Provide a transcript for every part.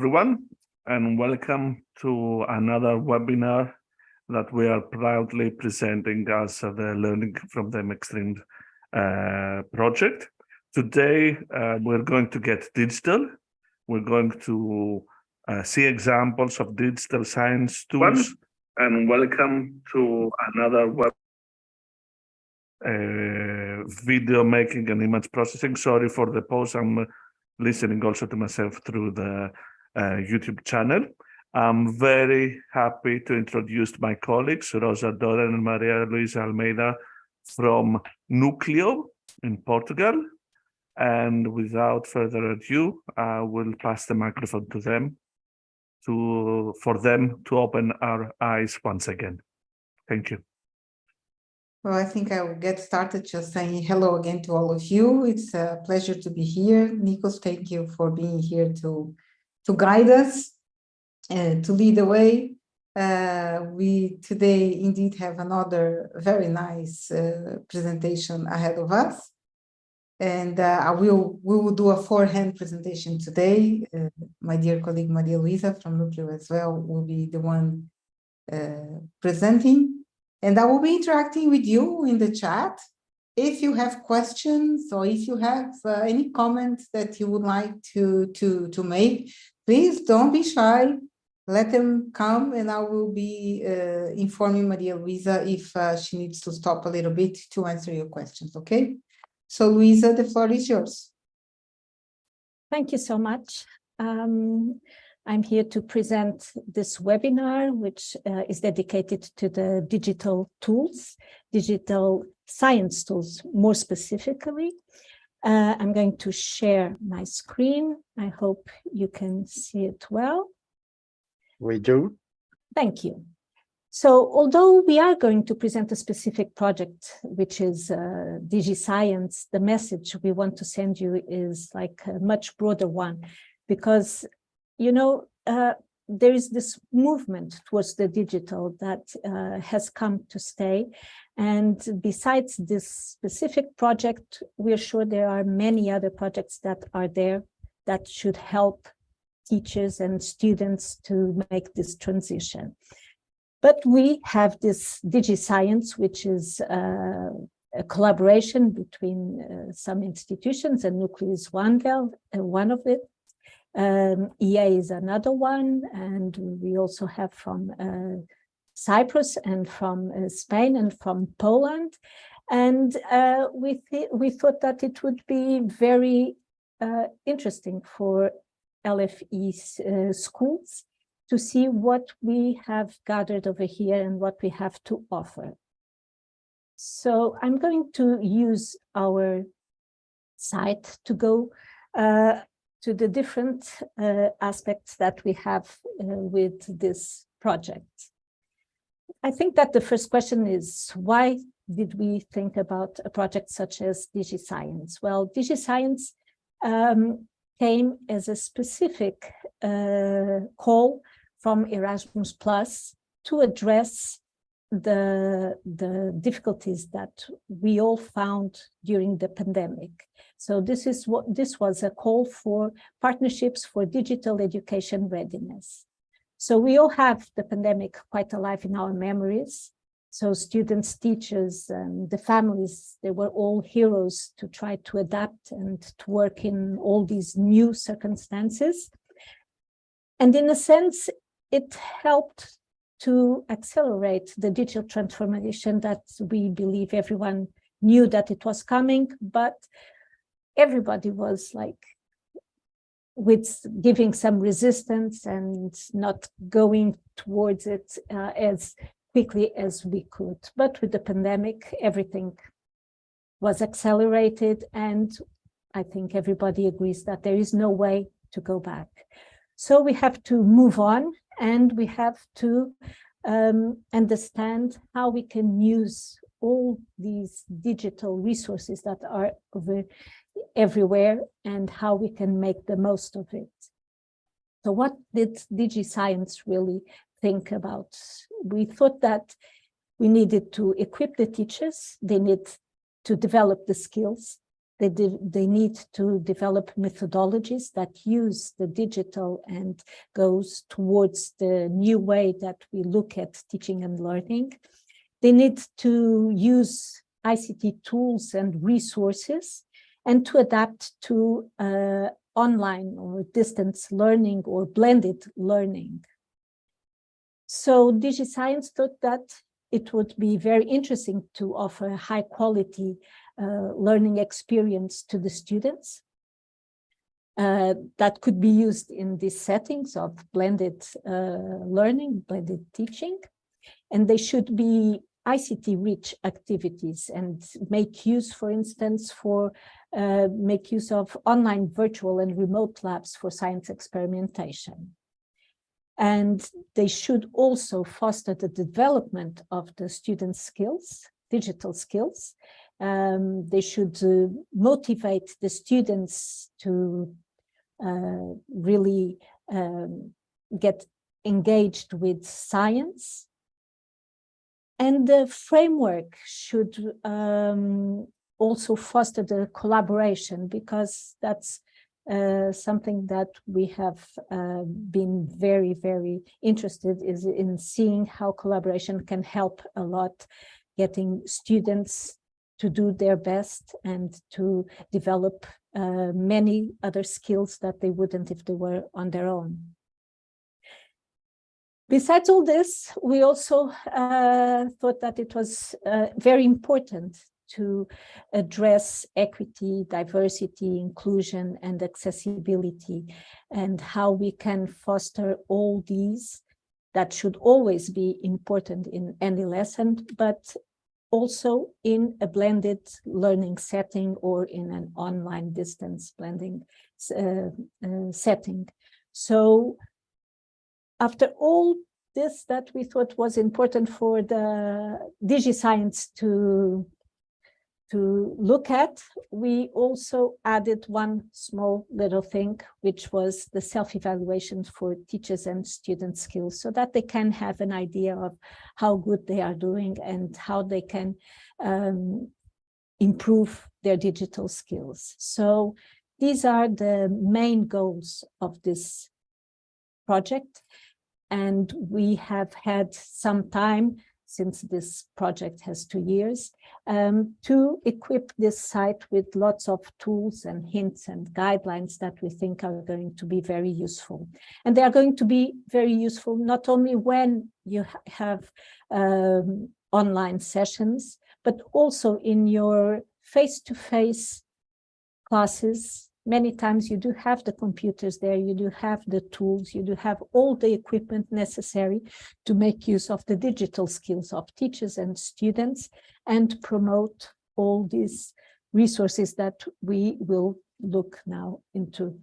Everyone, and welcome to another webinar that we are proudly presenting as the Learning from the Extreme project. Today, we're going to get digital. We're going to see examples of digital science tools. And welcome to another video making and image processing. Sorry for the pause. I'm listening also to myself through the YouTube channel. I'm very happy to introduce my colleagues, Rosa Doran and Maria Luisa Almeida from Núcleo in Portugal. And without further ado, I will pass the microphone to them for them to open our eyes once again. Thank you. Well, I think I will get started just saying hello again to all of you. It's a pleasure to be here. Nikos, thank you for being here to guide us and to lead the way. We today indeed have another very nice presentation ahead of us. And we will do a forehand presentation today. My dear colleague Maria Luisa from Núcleo as well will be the one presenting. And I will be interacting with you in the chat. If you have questions or if you have any comments that you would like to make, please don't be shy. Let them come, and I will be informing Maria Luisa if she needs to stop a little bit to answer your questions, okay? So Luisa, the floor is yours. Thank you so much. I'm here to present this webinar, which is dedicated to the digital tools, digital science tools, more specifically. I'm going to share my screen. I hope you can see it well. We do. Thank you. So although we are going to present a specific project, which is DigiScience, the message we want to send you is like a much broader one, because you know, there is this movement towards the digital that has come to stay. And besides this specific project, we're sure there are many other projects that are there that should help teachers and students to make this transition. But we have this DigiScience, which is a collaboration between some institutions, and Núcleo is one of it. EA is another one, and we also have from Cyprus and from Spain and from Poland. And we thought that it would be very interesting for LFE schools to see what we have gathered over here and what we have to offer. So I'm going to use our site to go to the different aspects that we have with this project. I think that the first question is, why did we think about a project such as DigiScience? Well, DigiScience came as a specific call from Erasmus Plus to address the difficulties that we all found during the pandemic. So this was a call for partnerships for digital education readiness. So we all have the pandemic quite alive in our memories. So students, teachers, and the families, they were all heroes to try to adapt and to work in all these new circumstances. And in a sense, it helped to accelerate the digital transformation that we believe everyone knew that it was coming, but everybody was like with giving some resistance and not going towards it as quickly as we could. But with the pandemic, everything was accelerated, and I think everybody agrees that there is no way to go back. So we have to move on, and we have to understand how we can use all these digital resources that are everywhere and how we can make the most of it. So what did DigiScience really think about? We thought that we needed to equip the teachers. They need to develop the skills. They need to develop methodologies that use the digital and goes towards the new way that we look at teaching and learning. They need to use ICT tools and resources and to adapt to online or distance learning or blended learning. So DigiScience thought that it would be very interesting to offer a high quality learning experience to the students that could be used in these settings of blended learning, blended teaching, and they should be ICT-rich activities and make use, for instance, make use of online virtual and remote labs for science experimentation. And they should also foster the development of the students' skills, digital skills. They should motivate the students to really get engaged with science. And the framework should also foster the collaboration, because that's something that we have been very, very interested in seeing how collaboration can help a lot, getting students to do their best and to develop many other skills that they wouldn't if they were on their own. Besides all this, we also thought that it was very important to address equity, diversity, inclusion, and accessibility, and how we can foster all these that should always be important in any lesson, but also in a blended learning setting or in an online distance blending setting. So after all this that we thought was important for the DigiScience to look at, we also added one small little thing, which was the self-evaluation for teachers and student skills, so that they can have an idea of how good they are doing and how they can improve their digital skills. So these are the main goals of this project. And we have had some time, since this project has 2 years, to equip this site with lots of tools and hints and guidelines that we think are going to be very useful. And they are going to be very useful not only when you have online sessions, but also in your face-to-face classes. Many times you do have the computers there, you do have the tools, you do have all the equipment necessary to make use of the digital skills of teachers and students and promote all these resources that we will look now into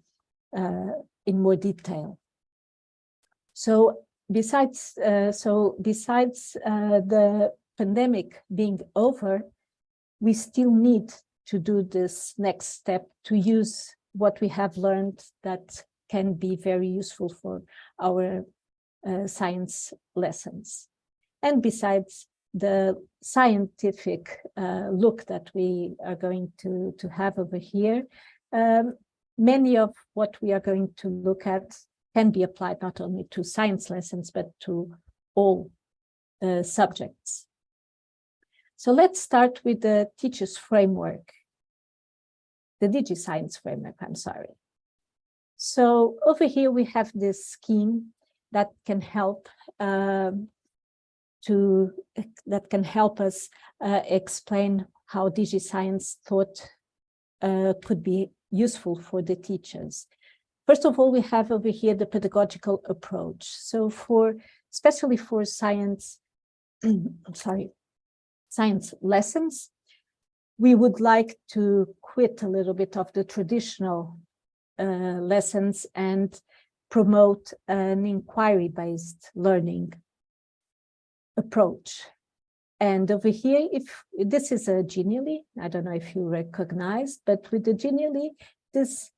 in more detail. So besides the pandemic being over, we still need to do this next step, to use what we have learned that can be very useful for our science lessons. And besides the scientific look that we are going to have over here, many of what we are going to look at can be applied not only to science lessons, but to all subjects. So let's start with the teacher's framework, the DigiScience framework, I'm sorry. So over here we have this scheme that can help us explain how DigiScience thought could be useful for the teachers. First of all, we have over here the pedagogical approach. So especially for science, science lessons, we would like to quit a little bit of the traditional lessons and promote an inquiry-based learning approach. And over here, if this is a Genially, I don't know if you recognize, but with the Genially, this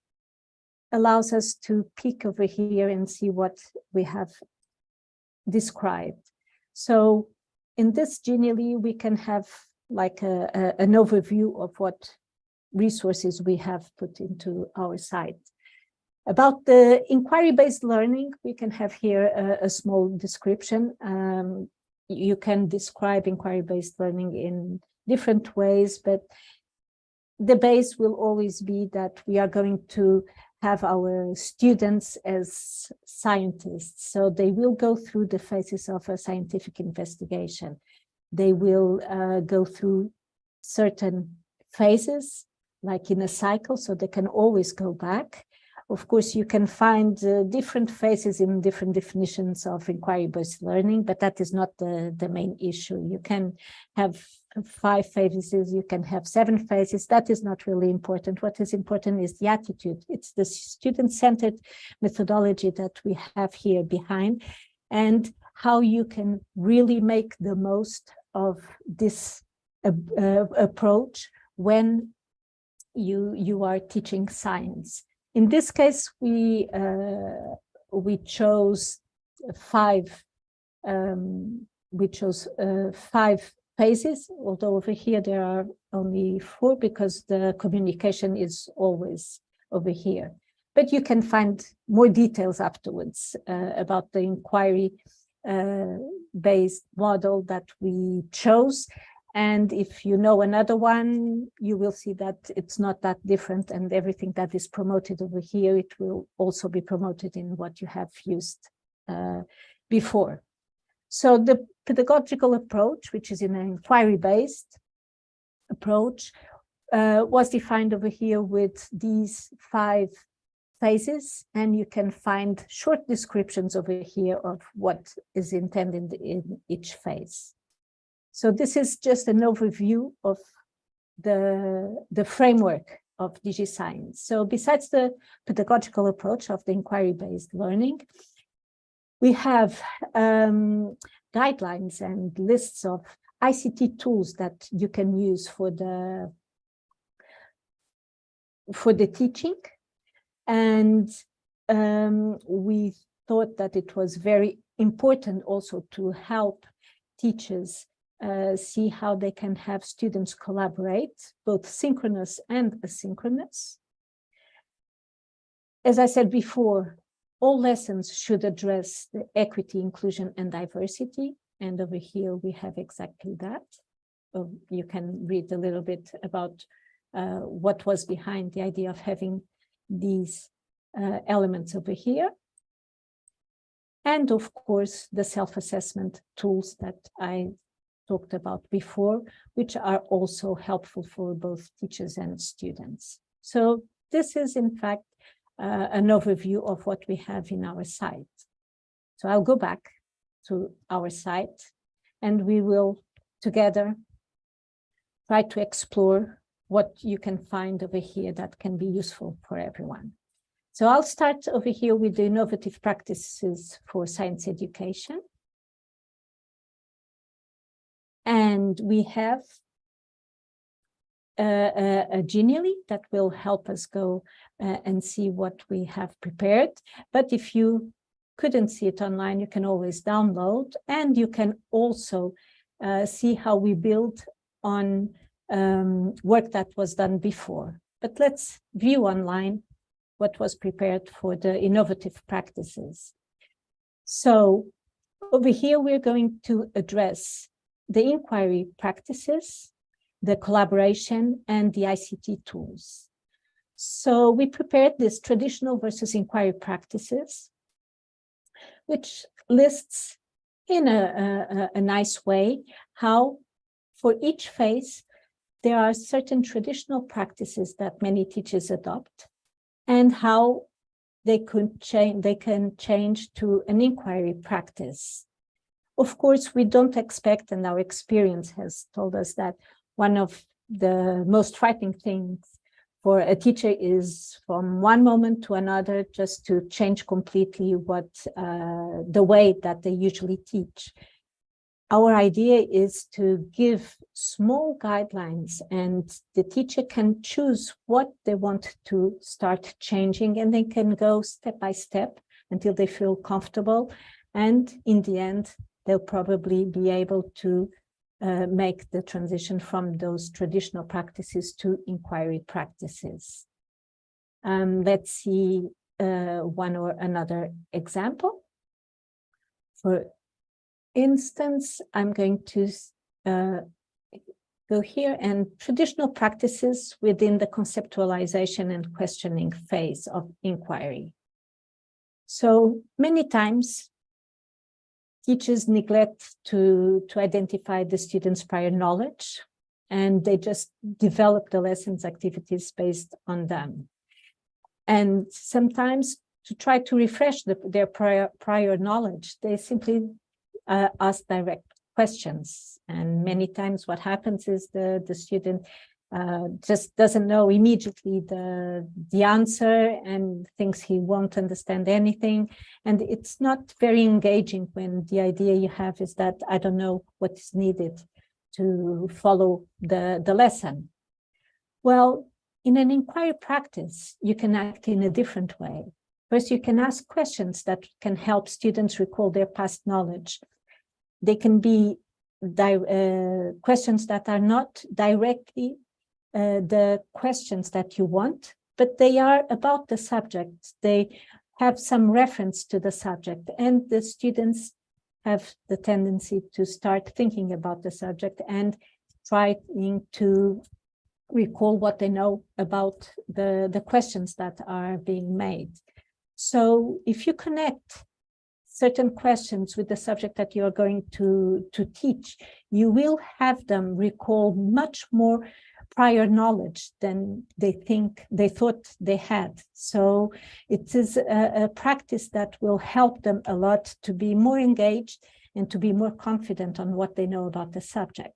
allows us to peek over here and see what we have described. So in this Genially, we can have like an overview of what resources we have put into our site. About the inquiry-based learning, we can have here a small description. You can describe inquiry-based learning in different ways, but the base will always be that we are going to have our students as scientists. So they will go through the phases of a scientific investigation. They will go through certain phases, like in a cycle, so they can always go back. Of course, you can find different phases in different definitions of inquiry-based learning, but that is not the main issue. You can have 5 phases, you can have 7 phases. That is not really important. What is important is the attitude. It's the student-centered methodology that we have here behind, and how you can really make the most of this approach when you are teaching science. In this case, we chose 5 phases, although over here there are only 4 because the communication is always over here. But you can find more details afterwards about the inquiry based model that we chose. And if you know another one, you will see that it's not that different, and everything that is promoted over here, it will also be promoted in what you have used before. So the pedagogical approach, which is an inquiry-based approach, was defined over here with these 5 phases, and you can find short descriptions over here of what is intended in each phase. So this is just an overview of the framework of DigiScience. So besides the pedagogical approach of the inquiry-based learning, we have guidelines and lists of ICT tools that you can use for the teaching. And we thought that it was very important also to help teachers see how they can have students collaborate, both synchronous and asynchronous. As I said before, all lessons should address the equity, inclusion, and diversity. And over here, we have exactly that. You can read a little bit about what was behind the idea of having these elements over here. And of course, the self-assessment tools that I talked about before, which are also helpful for both teachers and students. So this is, in fact, an overview of what we have in our site. So I'll go back to our site, and we will together try to explore what you can find over here that can be useful for everyone. So I'll start over here with the innovative practices for science education. And we have a Genially that will help us go and see what we have prepared. But if you couldn't see it online, you can always download, and you can also see how we build on work that was done before. But let's view online what was prepared for the innovative practices. So over here, we're going to address the inquiry practices, the collaboration, and the ICT tools. So we prepared this traditional versus inquiry practices, which lists in a nice way how for each phase there are certain traditional practices that many teachers adopt, and how they can change to an inquiry practice. Of course, we don't expect, and our experience has told us that one of the most frightening things for a teacher is from one moment to another just to change completely the way that they usually teach. Our idea is to give small guidelines, and the teacher can choose what they want to start changing, and they can go step by step until they feel comfortable. And in the end, they'll probably be able to make the transition from those traditional practices to inquiry practices. Let's see one or another example. For instance, I'm going to go here and traditional practices within the conceptualization and questioning phase of inquiry. So many times, teachers neglect to identify the students' prior knowledge, and they just develop the lessons activities based on them. And sometimes to try to refresh their prior knowledge, they simply ask direct questions. And many times what happens is the student just doesn't know immediately the answer and thinks he won't understand anything. And it's not very engaging when the idea you have is that I don't know what is needed to follow the lesson. Well, in an inquiry practice, you can act in a different way. First, you can ask questions that can help students recall their past knowledge. They can be questions that are not directly the questions that you want, but they are about the subject. They have some reference to the subject, and the students have the tendency to start thinking about the subject and trying to recall what they know about the questions that are being made. So if you connect certain questions with the subject that you're going to teach, you will have them recall much more prior knowledge than they thought they had. So it is a practice that will help them a lot to be more engaged and to be more confident on what they know about the subject.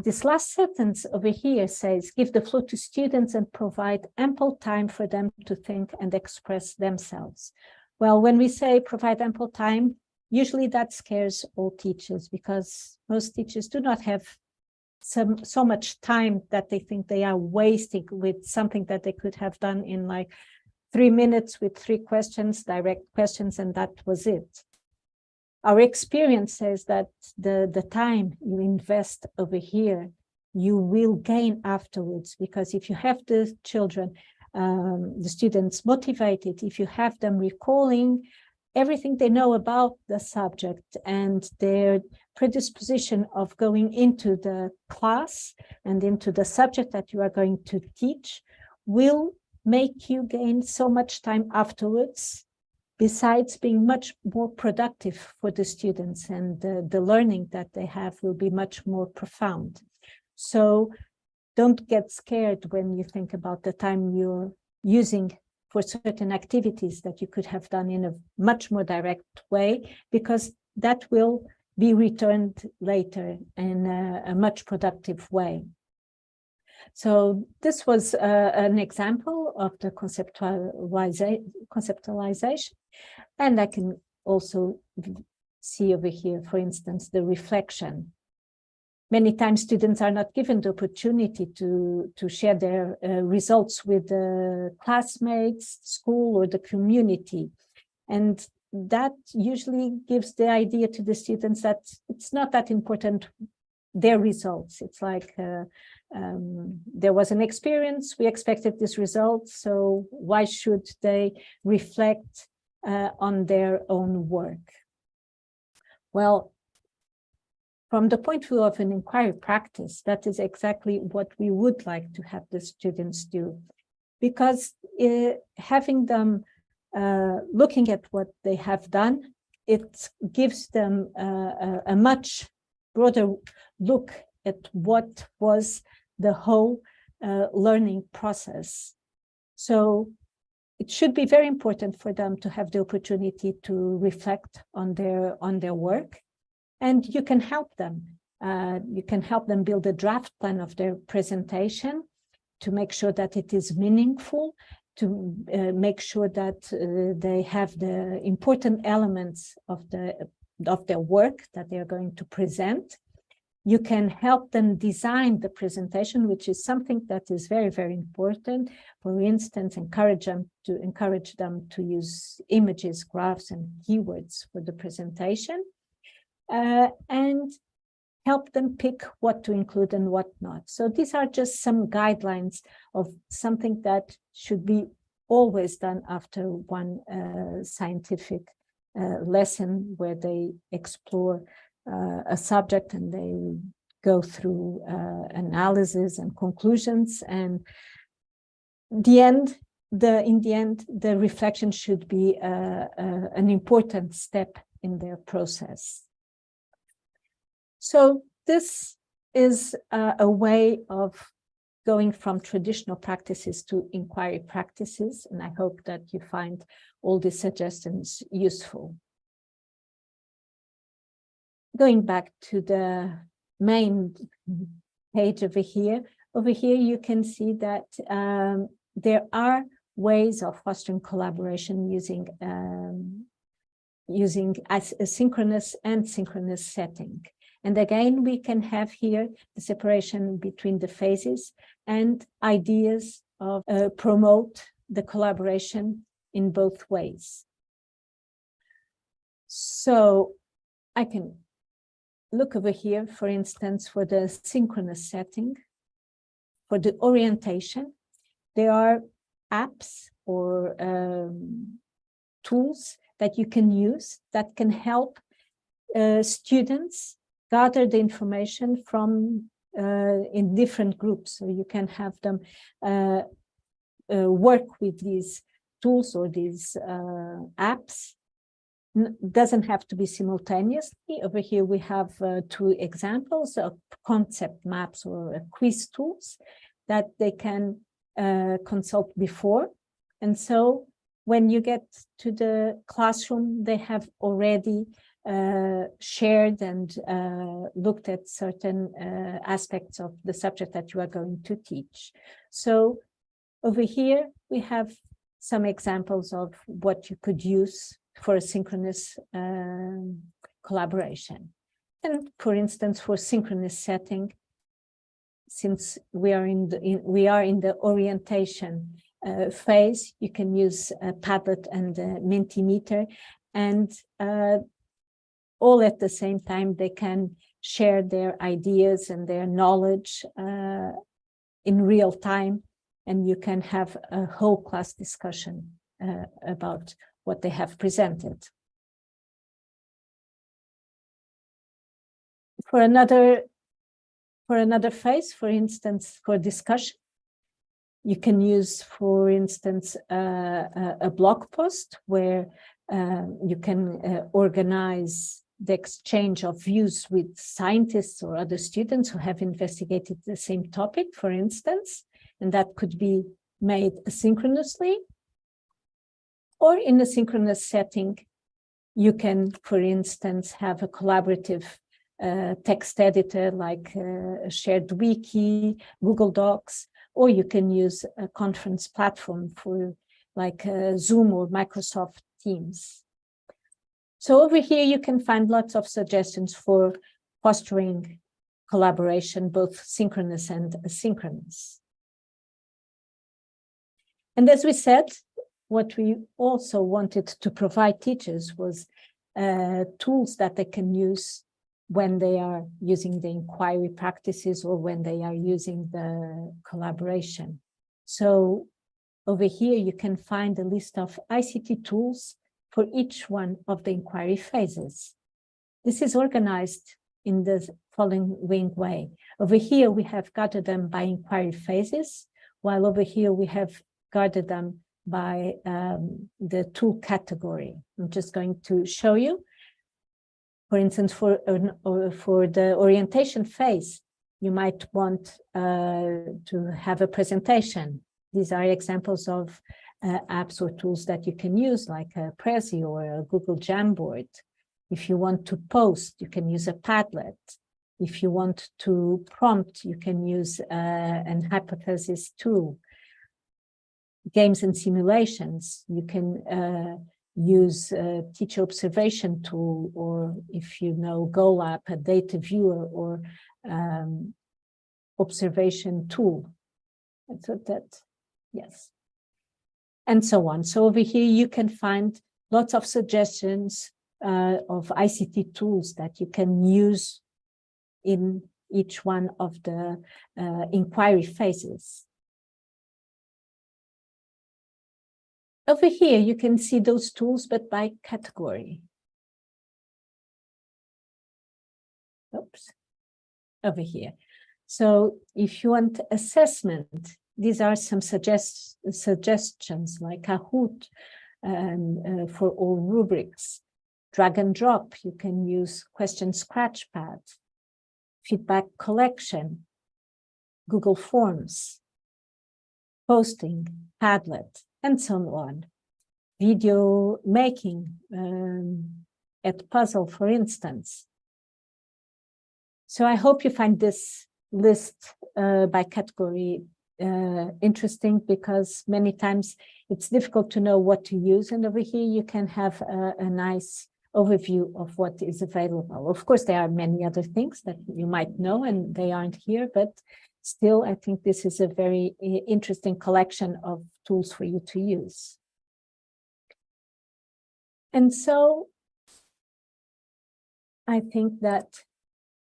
This last sentence over here says, give the floor to students and provide ample time for them to think and express themselves. Well, when we say provide ample time, usually that scares all teachers because most teachers do not have so much time that they think they are wasting with something that they could have done in like 3 minutes with 3 questions, direct questions, and that was it. Our experience says that the time you invest over here, you will gain afterwards, because if you have the children, the students motivated, if you have them recalling everything they know about the subject and their predisposition of going into the class and into the subject that you are going to teach, will make you gain so much time afterwards, besides being much more productive for the students, and the learning that they have will be much more profound. So don't get scared when you think about the time you're using for certain activities that you could have done in a much more direct way, because that will be returned later in a much productive way. So this was an example of the conceptualization. And I can also see over here, for instance, the reflection. Many times students are not given the opportunity to share their results with the classmates, school, or the community. And that usually gives the idea to the students that it's not that important, their results. It's like there was an experience, we expected this result, so why should they reflect on their own work? Well, from the point of view of an inquiry practice, that is exactly what we would like to have the students do, because having them looking at what they have done, it gives them a much broader look at what was the whole learning process. So it should be very important for them to have the opportunity to reflect on their work, and you can help them. You can help them build a draft plan of their presentation to make sure that it is meaningful, to make sure that they have the important elements of their work that they are going to present. You can help them design the presentation, which is something that is very, very important. For instance, encourage them to use images, graphs, and keywords for the presentation. And help them pick what to include and what not. So these are just some guidelines of something that should be always done after one scientific lesson where they explore a subject and they go through analysis and conclusions, and in the end, the reflection should be an important step in their process. So this is a way of going from traditional practices to inquiry practices, and I hope that you find all these suggestions useful. Going back to the main page over here you can see that there are ways of fostering collaboration using asynchronous and synchronous setting. And again, we can have here the separation between the phases and ideas of promote the collaboration in both ways. So I can look over here, for instance, for the synchronous setting. For the orientation, there are apps or tools that you can use that can help students gather the information from in different groups. So you can have them work with these tools or these apps. Doesn't have to be simultaneously. Over here we have two examples of concept maps or quiz tools that they can consult before. And so when you get to the classroom, they have already shared and looked at certain aspects of the subject that you are going to teach. So over here, we have some examples of what you could use for a synchronous collaboration. And for instance, for synchronous setting, since we are in the orientation phase, you can use a Padlet and a Mentimeter, and all at the same time they can share their ideas and their knowledge in real time, and you can have a whole class discussion about what they have presented. For another phase, for instance, for discussion, you can use, for instance, a blog post where you can organize the exchange of views with scientists or other students who have investigated the same topic, for instance, and that could be made asynchronously. Or in a synchronous setting, you can, for instance, have a collaborative text editor like a shared wiki, Google Docs, or you can use a conference platform for like Zoom or Microsoft Teams. So over here, you can find lots of suggestions for fostering collaboration, both synchronous and asynchronous. And as we said, what we also wanted to provide teachers was tools that they can use when they are using the inquiry practices or when they are using the collaboration. So over here, you can find a list of ICT tools for each one of the inquiry phases. This is organized in the following way. Over here, we have gathered them by inquiry phases, while over here we have gathered them by the tool category. I'm just going to show you. For instance, for the orientation phase, you might want to have a presentation. These are examples of apps or tools that you can use, like a Prezi or a Google Jamboard. If you want to post, you can use a Padlet. If you want to prompt, you can use an hypothesis tool. Games and simulations, you can use a teacher observation tool, or if you know GoLab, a data viewer or observation tool. And so that, yes. And so on. So over here, you can find lots of suggestions of ICT tools that you can use in each one of the inquiry phases. Over here, you can see those tools, but by category. Oops, over here. So if you want assessment, these are some suggestions like Kahoot for all rubrics. Drag and drop, you can use question scratchpad, feedback collection, Google Forms, posting, Padlet, and so on. Video making at Puzzle, for instance. So I hope you find this list by category interesting, because many times it's difficult to know what to use. And over here, you can have a nice overview of what is available. Of course, there are many other things that you might know and they aren't here, but still, I think this is a very interesting collection of tools for you to use. And so I think that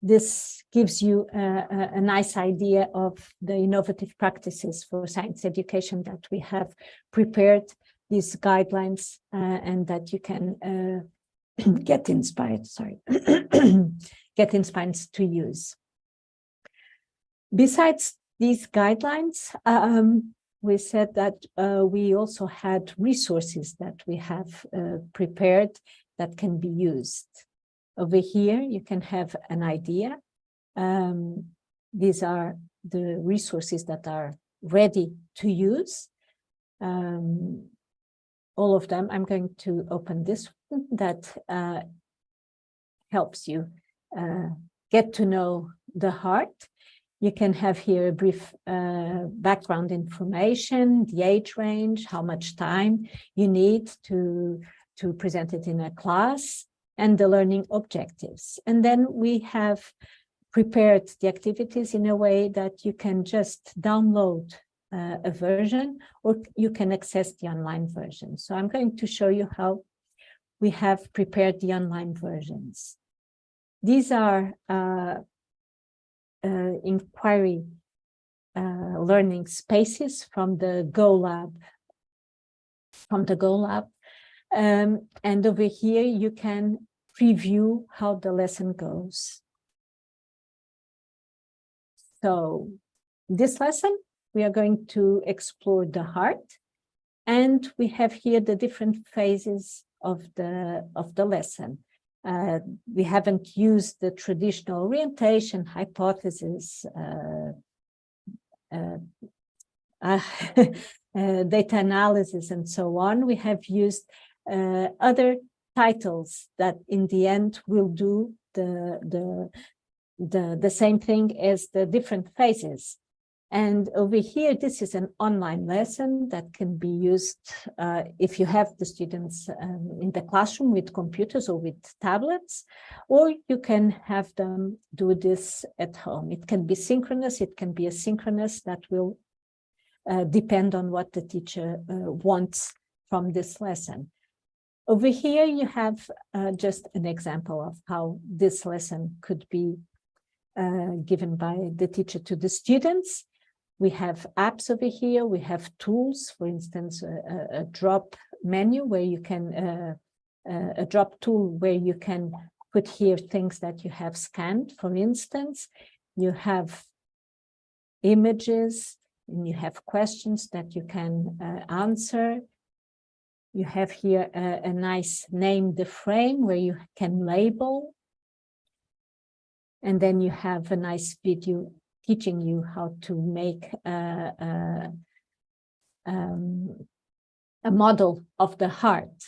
this gives you a nice idea of the innovative practices for science education that we have prepared, these guidelines, and that you can get inspired, get inspired to use. Besides these guidelines, we said that we also had resources that we have prepared that can be used. Over here, you can have an idea. These are the resources that are ready to use. All of them. I'm going to open this one that helps you get to know the heart. You can have here a brief background information, the age range, how much time you need to present it in a class, and the learning objectives. And then we have prepared the activities in a way that you can just download a version, or you can access the online version. So I'm going to show you how we have prepared the online versions. These are inquiry learning spaces from the Go Lab. And over here, you can preview how the lesson goes. So this lesson, we are going to explore the heart, and we have here the different phases of the lesson. We haven't used the traditional orientation, hypothesis, data analysis, and so on. We have used other titles that in the end will do the same thing as the different phases. And over here, this is an online lesson that can be used if you have the students in the classroom with computers or with tablets, or you can have them do this at home. It can be synchronous, it can be asynchronous, that will depend on what the teacher wants from this lesson. Over here, you have just an example of how this lesson could be given by the teacher to the students. We have apps over here, we have tools, for instance, a drop menu where you can, a drop tool where you can put here things that you have scanned, for instance. You have images, and you have questions that you can answer. You have here a nice name the frame where you can label. And then you have a nice video teaching you how to make a model of the heart,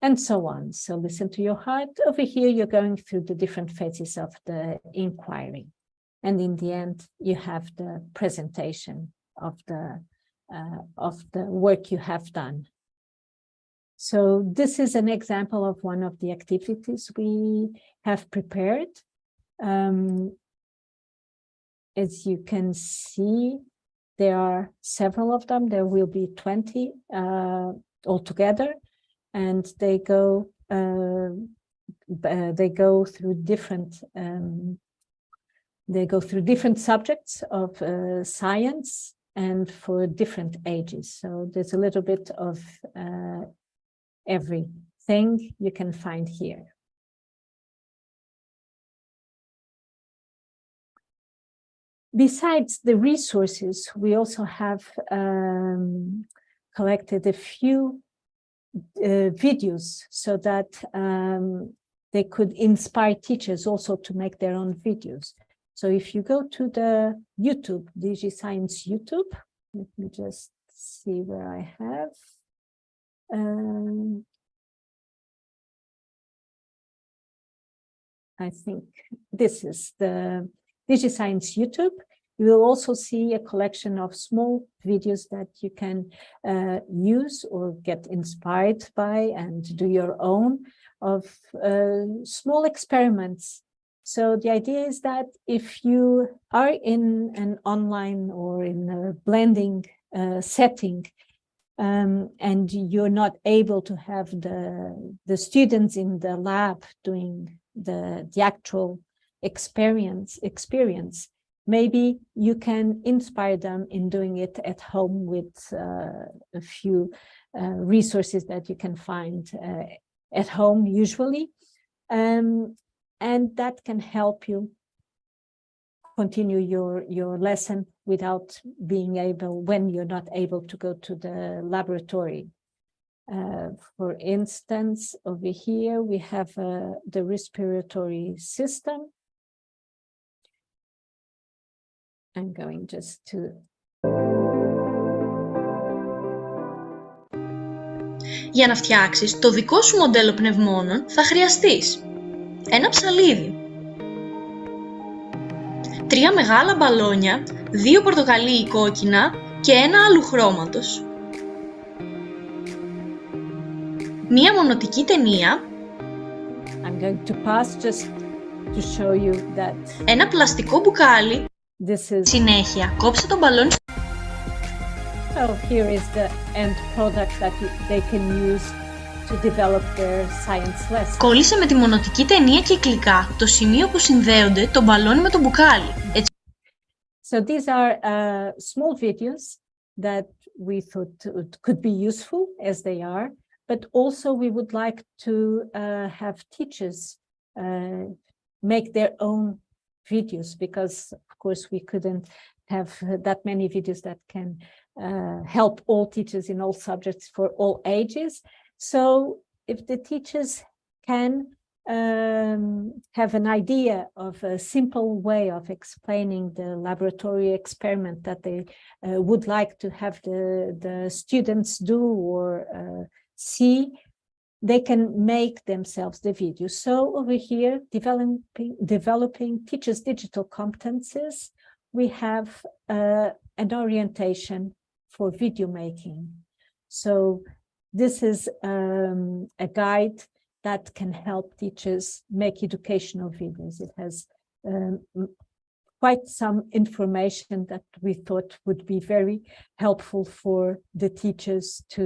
and so on. So listen to your heart. Over here, you're going through the different phases of the inquiry. And in the end, you have the presentation of the work you have done. So this is an example of one of the activities we have prepared. As you can see, there are several of them. There will be 20 altogether, and they go through different They go through different subjects of science and for different ages. So there's a little bit of everything you can find here. Besides the resources, we also have collected a few videos so that they could inspire teachers also to make their own videos. So if you go to the YouTube, DigiScience YouTube, let me just see where I have. I think this is the DigiScience YouTube. You will also see a collection of small videos that you can use or get inspired by and do your own of small experiments. So the idea is that if you are in an online or in a blending setting and you're not able to have the students in the lab doing the actual experience, maybe you can inspire them in doing it at home with a few resources that you can find at home usually. And that can help you continue your lesson without being able, when you're not able to go to the laboratory. For instance, over here, we have the respiratory system. I'm going just to... Για να φτιάξεις το δικό σου μοντέλο πνευμόνων θα χρειαστείς ένα ψαλίδι, 3 μεγάλα μπαλόνια, 2 πορτοκαλί ή κόκκινα και ένα άλλου χρώματος, μία μονοτική ταινία, I'm going to pass just to show you that ένα πλαστικό μπουκάλι. Συνέχεια, κόψε τον μπαλόνι. So here is the end product that they can use to develop their science lesson. Κόλλησε με τη μονοτική ταινία κυκλικά το σημείο που συνδέονται το μπαλόνι με το μπουκάλι. So these are small videos that we thought could be useful as they are, but also we would like to have teachers make their own videos, because of course we couldn't have that many videos that can help all teachers in all subjects for all ages. So if the teachers can have an idea of a simple way of explaining the laboratory experiment that they would like to have the students do or see, they can make themselves the video. So over here, developing teachers' digital competencies, we have an orientation for video making. So this is a guide that can help teachers make educational videos. It has quite some information that we thought would be very helpful for the teachers to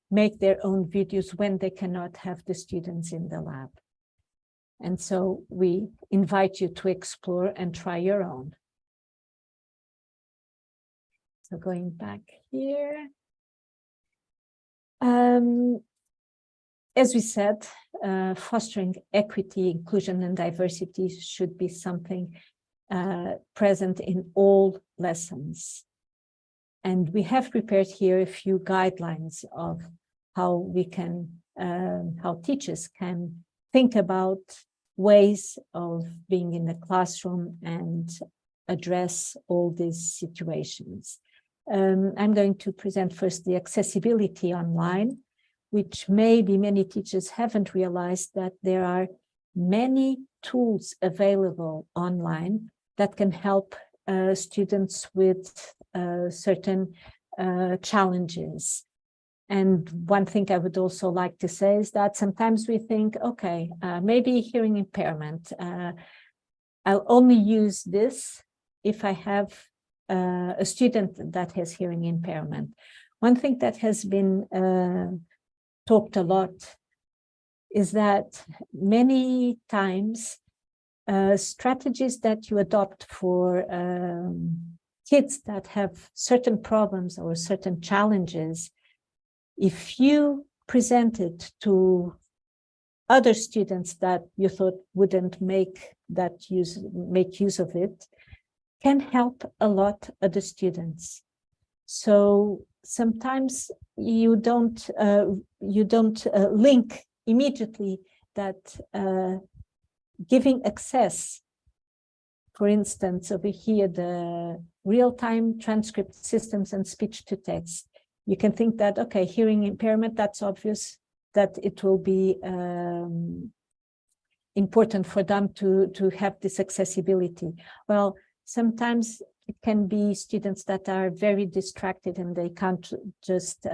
make their own videos when they cannot have the students in the lab. And so we invite you to explore and try your own. So going back here. As we said, fostering equity, inclusion, and diversity should be something present in all lessons. And we have prepared here a few guidelines of how we can, how teachers can think about ways of being in the classroom and address all these situations. I'm going to present first the accessibility online, which maybe many teachers haven't realized that there are many tools available online that can help students with certain challenges. And one thing I would also like to say is that sometimes we think, okay, maybe hearing impairment, I'll only use this if I have a student that has hearing impairment. One thing that has been talked a lot is that many times strategies that you adopt for kids that have certain problems or certain challenges, if you present it to other students that you thought wouldn't make use of it, can help a lot other students. So sometimes you don't link immediately that giving access, for instance, over here, the real-time transcript systems and speech-to-text. You can think that, okay, hearing impairment, that's obvious, that it will be important for them to have this accessibility. Well, sometimes it can be students that are very distracted and they can't just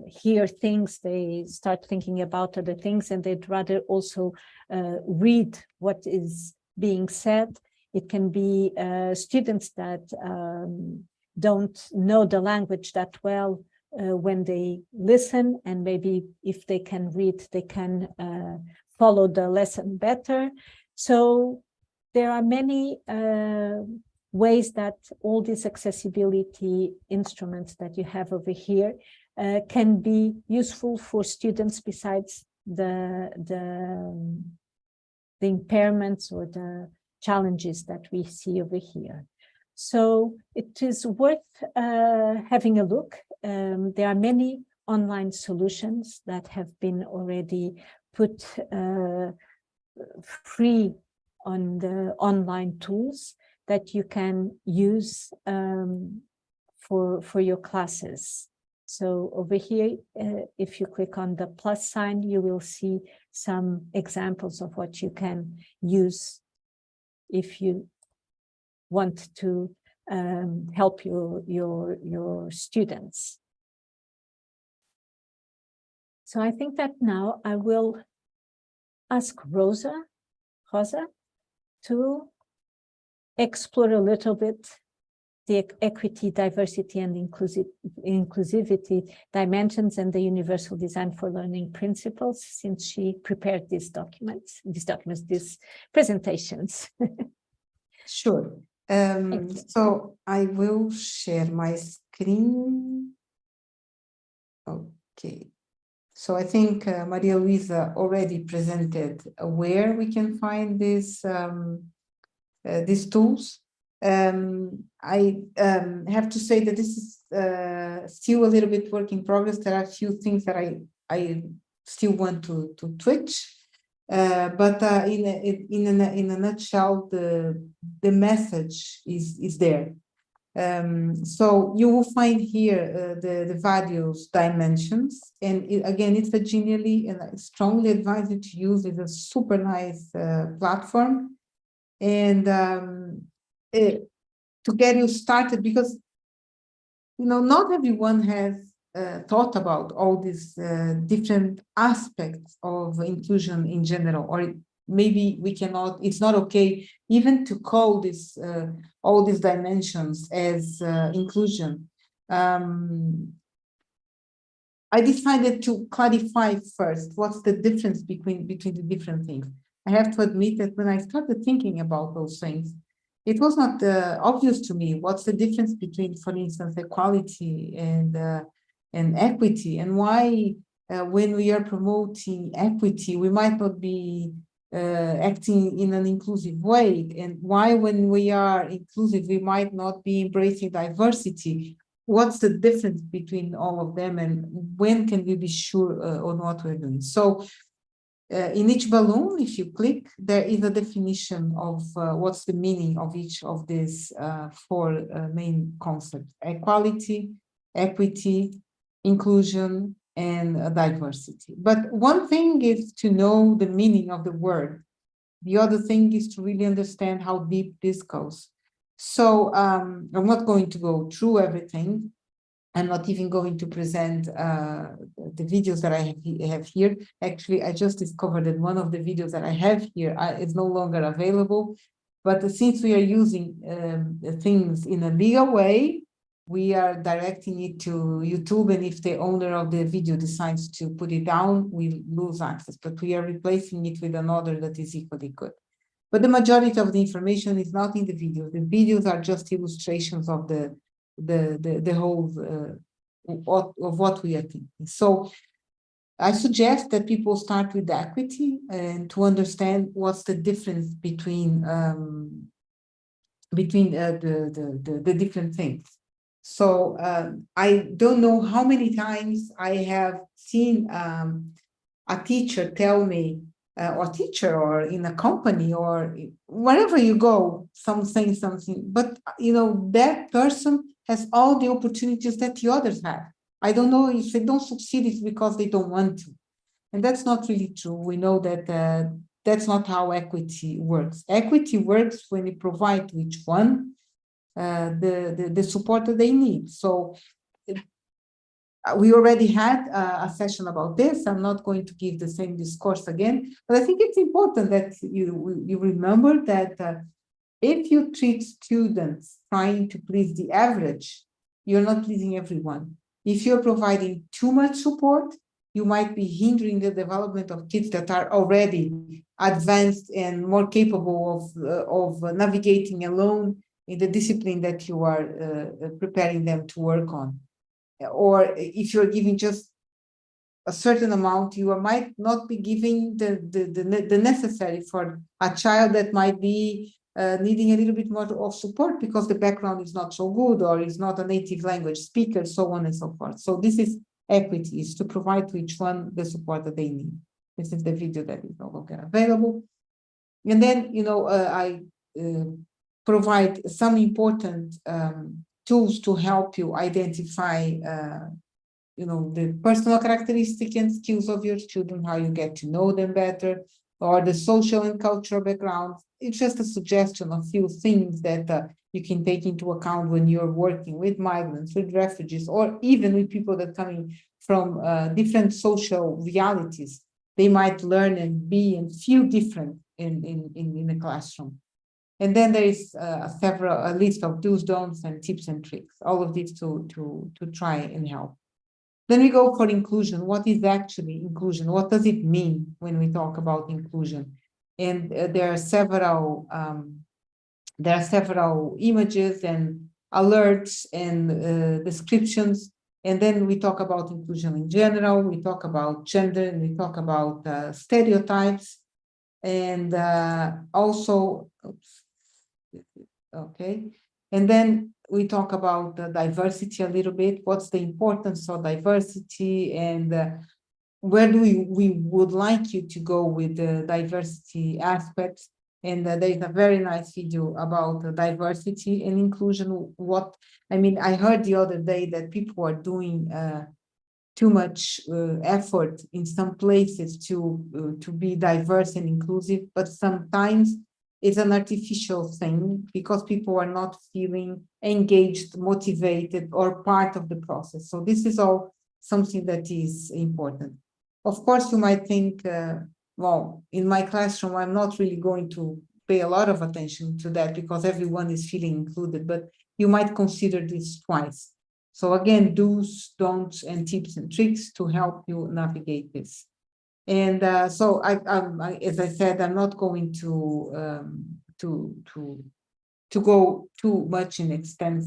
hear things, they start thinking about other things, and they'd rather also read what is being said. It can be students that don't know the language that well when they listen, and maybe if they can read, they can follow the lesson better. So there are many ways that all these accessibility instruments that you have over here can be useful for students besides the impairments or the challenges that we see over here. So it is worth having a look. There are many online solutions that have been already put free on the online tools that you can use for your classes. So over here, if you click on the plus sign, you will see some examples of what you can use if you want to help your students. So I think that now I will ask Rosa to explore a little bit the equity, diversity, and inclusivity dimensions and the universal design for learning principles, since she prepared these presentations. Sure. So I will share my screen. Okay. So I think Maria Luisa already presented where we can find these tools. I have to say that this is still a little bit work in progress. There are a few things that I still want to twitch, but in a nutshell, the message is there. So you will find here the various dimensions, and again, it's a genuinely and I strongly advise you to use. It's a super nice platform, and to get you started, because not everyone has thought about all these different aspects of inclusion in general, or maybe we cannot, it's not okay even to call this all these dimensions as inclusion. I decided to clarify first what's the difference between the different things. I have to admit that when I started thinking about those things, it was not obvious to me what's the difference between, for instance, equality and equity, and why when we are promoting equity, we might not be acting in an inclusive way, and why when we are inclusive, we might not be embracing diversity. What's the difference between all of them, and when can we be sure on what we're doing? So in each balloon, if you click, there is a definition of what's the meaning of each of these four main concepts: equality, equity, inclusion, and diversity. But one thing is to know the meaning of the word. The other thing is to really understand how deep this goes. So I'm not going to go through everything. I'm not even going to present the videos that I have here. Actually, I just discovered that one of the videos that I have here is no longer available. But since we are using things in a legal way, we are directing it to YouTube, and if the owner of the video decides to put it down, we lose access. But we are replacing it with another that is equally good. But the majority of the information is not in the videos. The videos are just illustrations of the whole of what we are thinking. So I suggest that people start with equity and to understand what's the difference between the different things. So I don't know how many times I have seen a teacher tell me, or teacher, or in a company, or wherever you go, someone saying something, but that person has all the opportunities that the others have. I don't know if they don't succeed, it's because they don't want to. And that's not really true. We know that that's not how equity works. Equity works when you provide to each one the support that they need. So we already had a session about this. I'm not going to give the same discourse again, but I think it's important that you remember that if you treat students trying to please the average, you're not pleasing everyone. If you're providing too much support, you might be hindering the development of kids that are already advanced and more capable of navigating alone in the discipline that you are preparing them to work on. Or if you're giving just a certain amount, you might not be giving the necessary for a child that might be needing a little bit more of support because the background is not so good or is not a native language speaker, so on and so forth. So this is equity, is to provide to each one the support that they need. This is the video that is no longer available. And then, I provide some important tools to help you identify the personal characteristic and skills of your student, how you get to know them better, or the social and cultural background. It's just a suggestion of few things that you can take into account when you're working with migrants, with refugees, or even with people that are coming from different social realities. They might learn and be and feel different in the classroom. And then there is a list of do's, don'ts, and tips and tricks, all of these to try and help. Then we go for inclusion. What is actually inclusion? What does it mean when we talk about inclusion? And there are several images and alerts and descriptions. And then we talk about inclusion in general. We talk about gender, and we talk about stereotypes, and also. Okay, and then we talk about diversity a little bit. What's the importance of diversity, and where do we would like you to go with the diversity aspects? And there is a very nice video about diversity and inclusion. I heard the other day that people are doing too much effort in some places to be diverse and inclusive, but sometimes it's an artificial thing because people are not feeling engaged, motivated, or part of the process. So this is all something that is important. Of course, you might think, well, in my classroom, I'm not really going to pay a lot of attention to that because everyone is feeling included, but you might consider this twice. So again, do's, don'ts, and tips and tricks to help you navigate this. And so as I said, I'm not going to go too much in extent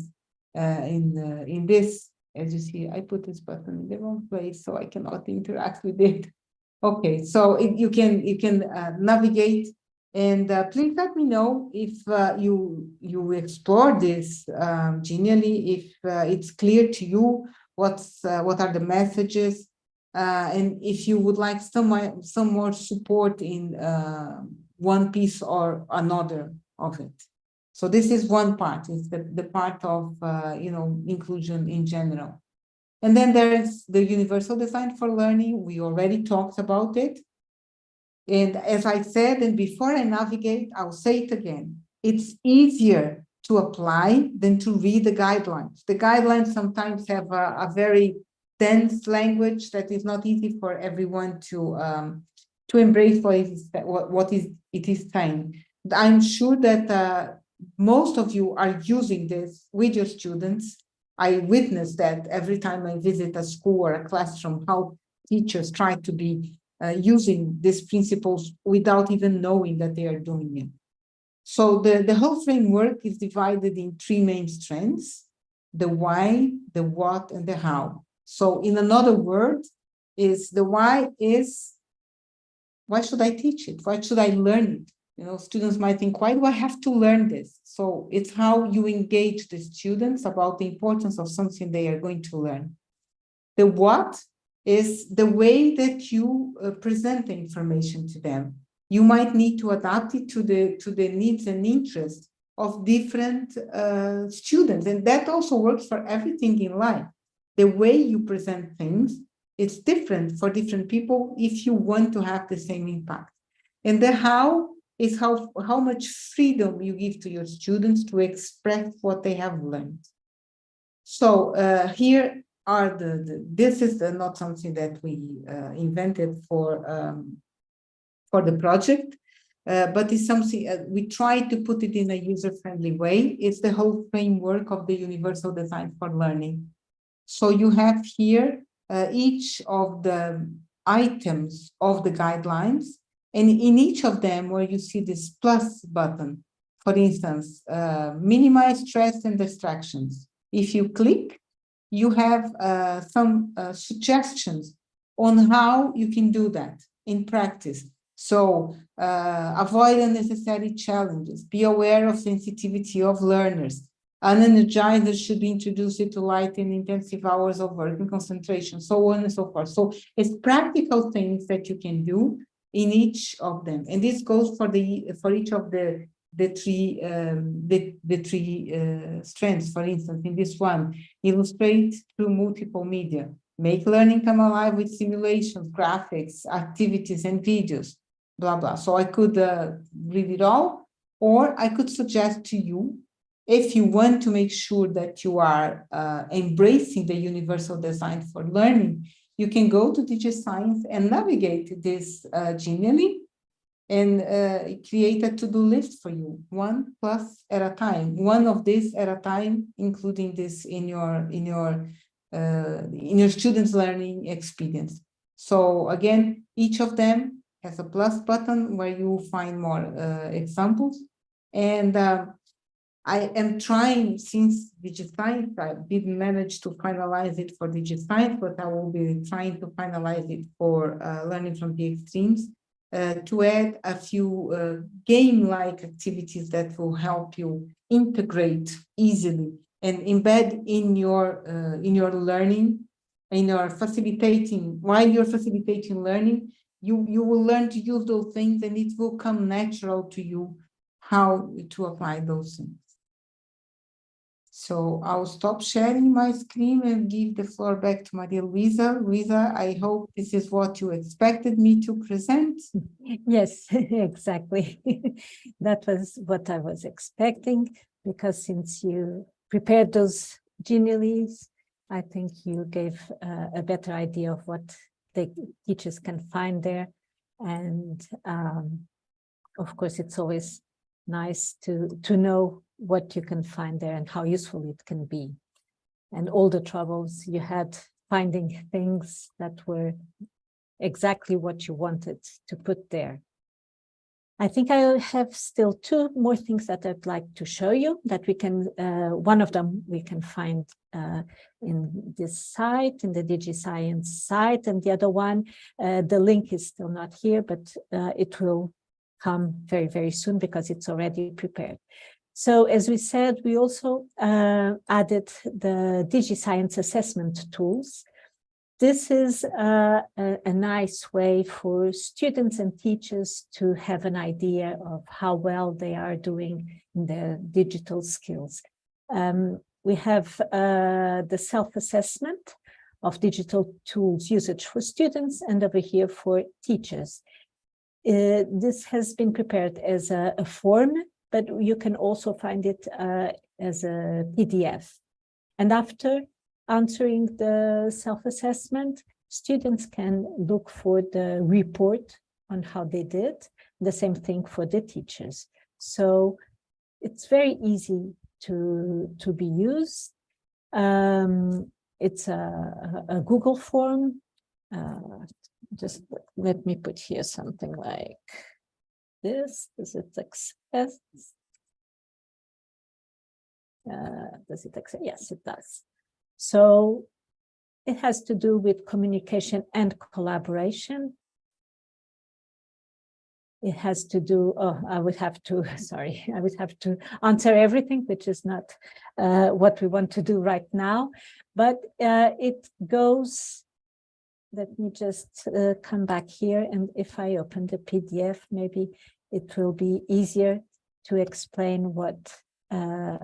in this. As you see, I put this button in the wrong place, so I cannot interact with it. Okay, so you can navigate, and please let me know if you explore this genially, if it's clear to you what are the messages. And if you would like some more support in one piece or another of it. So this is one part, it's the part of inclusion in general. And then there's the universal design for learning. We already talked about it. And as I said, and before I navigate, I'll say it again. It's easier to apply than to read the guidelines. The guidelines sometimes have a very dense language that is not easy for everyone to embrace what it is saying. I'm sure that most of you are using this with your students. I witness that every time I visit a school or a classroom, how teachers try to be using these principles without even knowing that they are doing it. So the whole framework is divided in three main strands: the why, the what, and the how. So in another word, is the why is, why should I teach it? Why should I learn it? You know, students might think, why do I have to learn this? So it's how you engage the students about the importance of something they are going to learn. The what is the way that you present the information to them. You might need to adapt it to the needs and interests of different students. And that also works for everything in life. The way you present things, it's different for different people if you want to have the same impact. And the how is how much freedom you give to your students to express what they have learned. So here are this is not something that we invented for the project, but it's something we try to put it in a user-friendly way. It's the whole framework of the universal design for learning. So you have here each of the items of the guidelines, and in each of them where you see this plus button, for instance, minimize stress and distractions. If you click, you have some suggestions on how you can do that in practice. So avoid unnecessary challenges, be aware of sensitivity of learners. An energizer should be introduced to lighten intensive hours of work and concentration, so on and so forth. So it's practical things that you can do in each of them. And this goes for each of the three strands. For instance, in this one, illustrate through multiple media, make learning come alive with simulations, graphics, activities, and videos, blah, blah. So I could read it all, or I could suggest to you, if you want to make sure that you are embracing the universal design for learning, you can go to DigiScience and navigate this genially and create a to-do list for you, 1+ at a time, one of these at a time, including this in your students' learning experience. So again, each of them has a plus button where you find more examples. And I am trying, since DigiScience, I didn't manage to finalize it for DigiScience, but I will be trying to finalize it for Learning from the Extremes, to add a few game-like activities that will help you integrate easily and embed in your learning, in your facilitating, while you're facilitating learning, you will learn to use those things, and it will come natural to you how to apply those things. So I'll stop sharing my screen and give the floor back to Maria Luisa. Luisa, I hope this is what you expected me to present. Yes, exactly. That was what I was expecting, because since you prepared those genially, I think you gave a better idea of what the teachers can find there. And of course, it's always nice to know what you can find there and how useful it can be. And all the troubles you had finding things that were exactly what you wanted to put there. I think I have still two more things that I'd like to show you that we can, one of them we can find in this site, in the DigiScience site, and the other one, the link is still not here, but it will come very, very soon because it's already prepared. So as we said, we also added the DigiScience assessment tools. This is a nice way for students and teachers to have an idea of how well they are doing in their digital skills. We have the self-assessment of digital tools usage for students, and over here for teachers. This has been prepared as a form, but you can also find it as a PDF. And after answering the self-assessment, students can look for the report on how they did. The same thing for the teachers. So it's very easy to be used. It's a Google form. Just let me put here something like this. Does it access? Does it access? Yes, it does. So it has to do with communication and collaboration. It has to do, I would have to answer everything, which is not what we want to do right now. But it goes, let me just come back here. And if I open the PDF, maybe it will be easier to explain what, I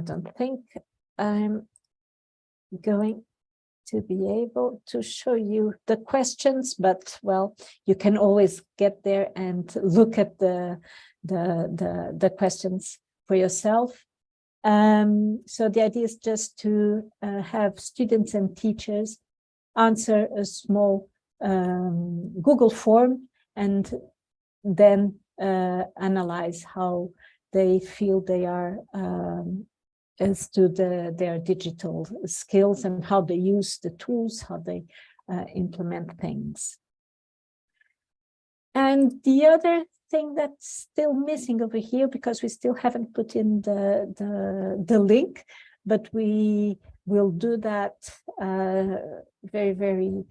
don't think I'm going to be able to show you the questions, but well, you can always get there and look at the questions for yourself. So the idea is just to have students and teachers answer a small Google form and then analyze how they feel they are as to their digital skills and how they use the tools, how they implement things. And the other thing that's still missing over here, because we still haven't put in the link, but we will do that very, very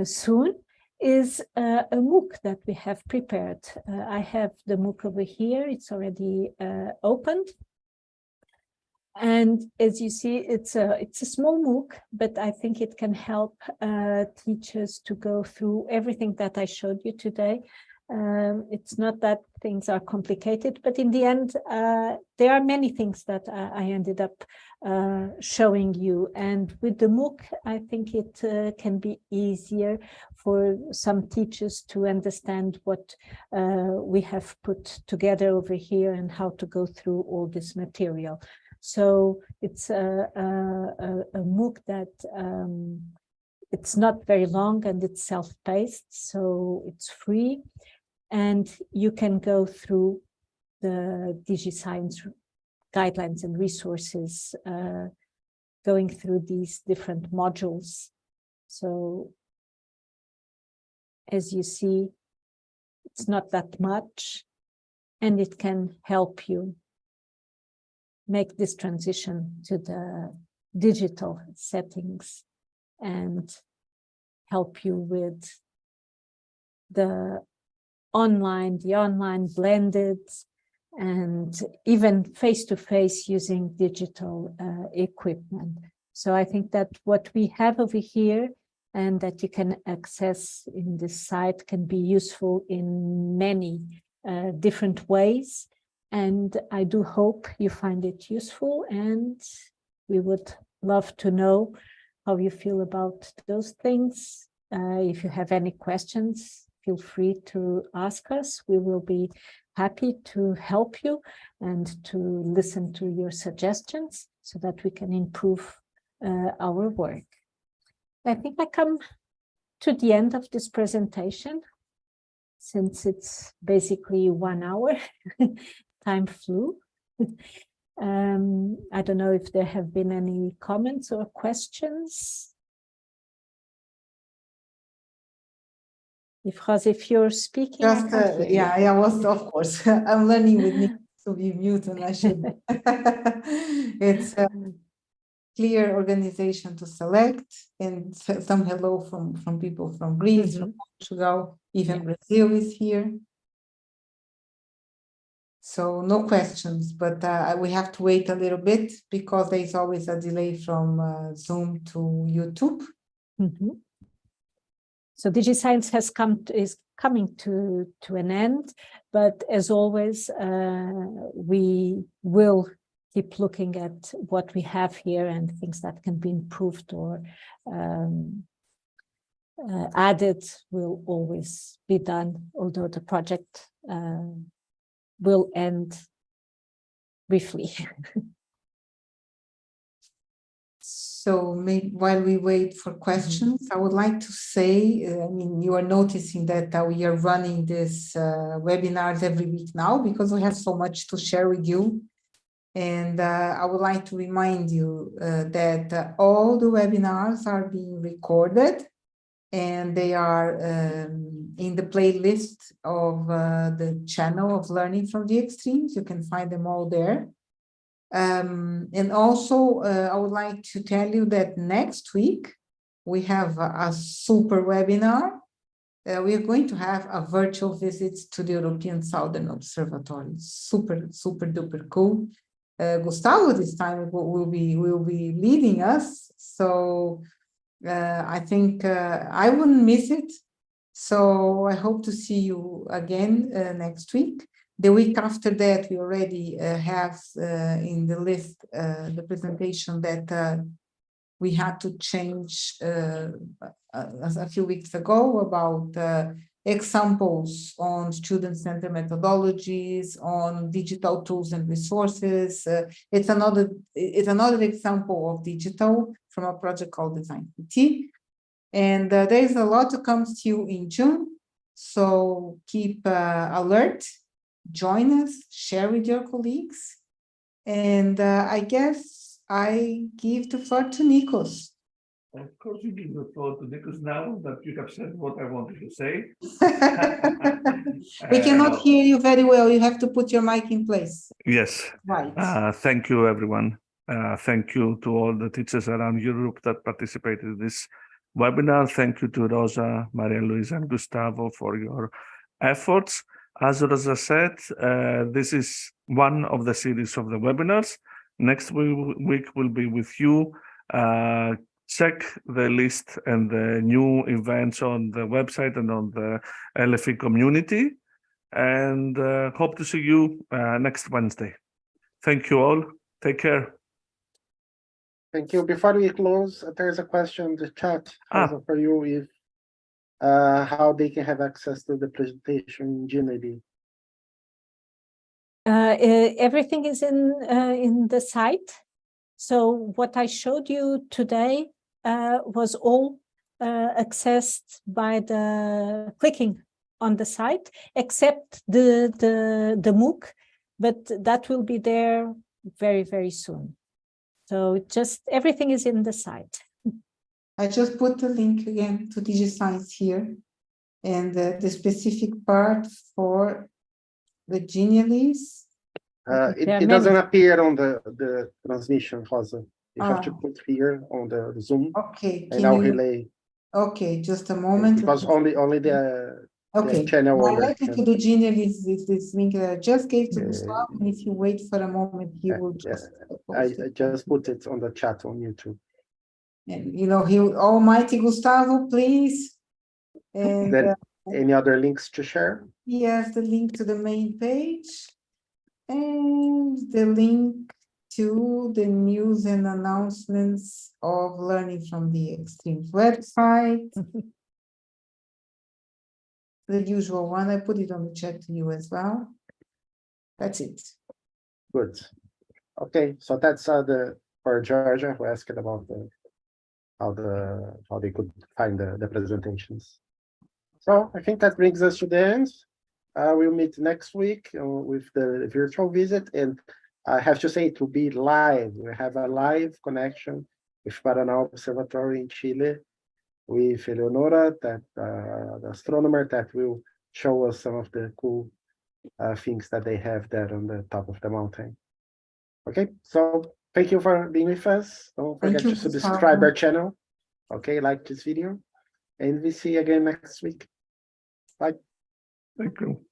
soon, is a MOOC that we have prepared. I have the MOOC over here. It's already opened. And as you see, it's a small MOOC, but I think it can help teachers to go through everything that I showed you today. It's not that things are complicated, but in the end, there are many things that I ended up showing you. And with the MOOC, I think it can be easier for some teachers to understand what we have put together over here and how to go through all this material. So it's a MOOC that it's not very long and it's self-paced, so it's free. And you can go through the DigiScience guidelines and resources, going through these different modules. So as you see, it's not that much, and it can help you make this transition to the digital settings and help you with the online blended, and even face-to-face using digital equipment. So I think that what we have over here and that you can access in this site can be useful in many different ways. And I do hope you find it useful, and we would love to know how you feel about those things. If you have any questions, feel free to ask us. We will be happy to help you and to listen to your suggestions so that we can improve our work. I think I come to the end of this presentation, since it's basically 1 hour. Time flew. I don't know if there have been any comments or questions. If you're speaking, Just, yeah, I was, of course. I'm learning with Nick to be mute, and I should. It's a clear organization to select, and some hello from people from Greece, from Portugal, even Brazil is here. So no questions, but we have to wait a little bit because there is always a delay from Zoom to YouTube. So DigiScience is coming to an end, but as always, we will keep looking at what we have here and things that can be improved or added will always be done, although the project will end briefly. So maybe while we wait for questions, I would like to say, I mean, you are noticing that we are running these webinars every week now because we have so much to share with you. And I would like to remind you that all the webinars are being recorded and they are in the playlist of the channel of Learning from the Extremes. You can find them all there. And also, I would like to tell you that next week we have a super webinar. We are going to have a virtual visit to the European Southern Observatory. Super, super duper cool. Gustavo this time will be leading us. So I think I wouldn't miss it. So I hope to see you again next week. The week after that, we already have in the list the presentation that we had to change a few weeks ago about examples on student-centered methodologies, on digital tools and resources. It's another example of digital from a project called Design PT. And there's a lot to come to you in June. So keep alert, join us, share with your colleagues. And I guess I give the floor to Nikos. Of course, you give the floor to Nikos now that you have said what I wanted to say. We cannot hear you very well. You have to put your mic in place. Yes. Right. Thank you, everyone. Thank you to all the teachers around Europe that participated in this webinar. Thank you to Rosa, Maria Luisa, and Gustavo for your efforts. As Rosa said, this is one of the series of the webinars. Next week will be with you. Check the list and the new events on the website and on the LFE community. And hope to see you next Wednesday. Thank you all. Take care. Thank you. Before we close, there's a question in the chat also for you if how they can have access to the presentation in GNLD. Everything is in the site. So what I showed you today was all accessed by the clicking on the site, except the MOOC, but that will be there very, very soon. So just everything is in the site. I just put the link again to DigiScience here, and the specific part for the Genialese. It doesn't appear on the transmission, Rosa. You have to put here on the Zoom. Okay. And I'll relay. Okay, just a moment. Because only the channel. Directly to the Genialese is this link that I just gave to Gustavo, and if you wait for a moment, he will just I just put it on the chat on YouTube. And you know, almighty Gustavo, please. And then any other links to share? Yes, the link to the main page and the link to the news and announcements of Learning from the Extremes website. The usual one. I put it on the chat to you as well. That's it. Good. Okay, so that's for Georgia who asked about how they could find the presentations. So I think that brings us to the end. We'll meet next week with the virtual visit, and I have to say it will be live. We have a live connection with Paraná Observatory in Chile, with Eleonora, the astronomer, that will show us some of the cool things that they have there on the top of the mountain. Okay, so thank you for being with us. Don't forget to subscribe our channel. Okay, like this video, and we see you again next week. Bye. Thank you.